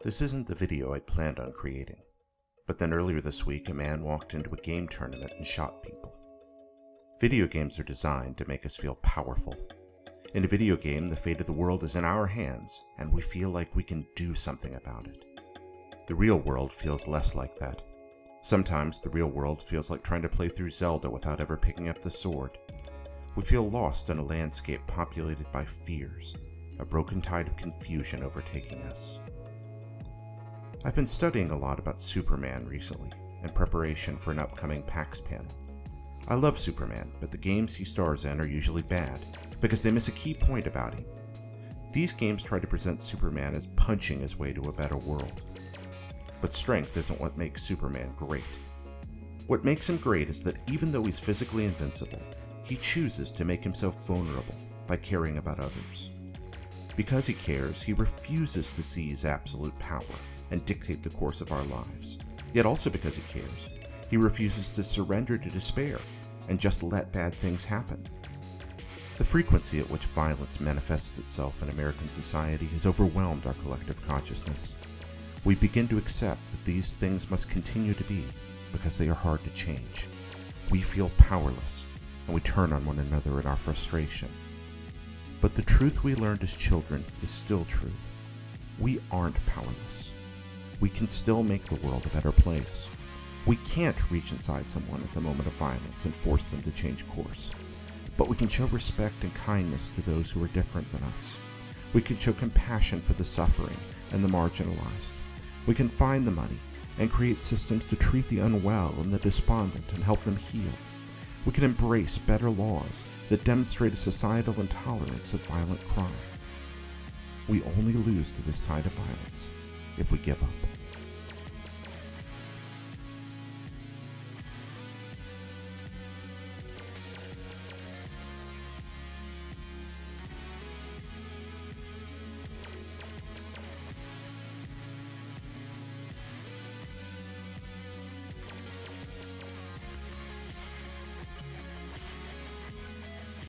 This isn't the video I planned on creating, but then earlier this week a man walked into a game tournament and shot people. Video games are designed to make us feel powerful. In a video game, the fate of the world is in our hands, and we feel like we can do something about it. The real world feels less like that. Sometimes the real world feels like trying to play through Zelda without ever picking up the sword. We feel lost in a landscape populated by fears, a broken tide of confusion overtaking us. I've been studying a lot about Superman recently, in preparation for an upcoming PAX panel. I love Superman, but the games he stars in are usually bad, because they miss a key point about him. These games try to present Superman as punching his way to a better world. But strength isn't what makes Superman great. What makes him great is that even though he's physically invincible, he chooses to make himself vulnerable by caring about others. Because he cares, he refuses to seize absolute power and dictate the course of our lives. Yet also because he cares, he refuses to surrender to despair and just let bad things happen. The frequency at which violence manifests itself in American society has overwhelmed our collective consciousness. We begin to accept that these things must continue to be because they are hard to change. We feel powerless, and we turn on one another in our frustration. But the truth we learned as children is still true. We aren't powerless. We can still make the world a better place. We can't reach inside someone at the moment of violence and force them to change course. But we can show respect and kindness to those who are different than us. We can show compassion for the suffering and the marginalized. We can find the money and create systems to treat the unwell and the despondent and help them heal. We can embrace better laws that demonstrate a societal intolerance of violent crime. We only lose to this tide of violence if we give up.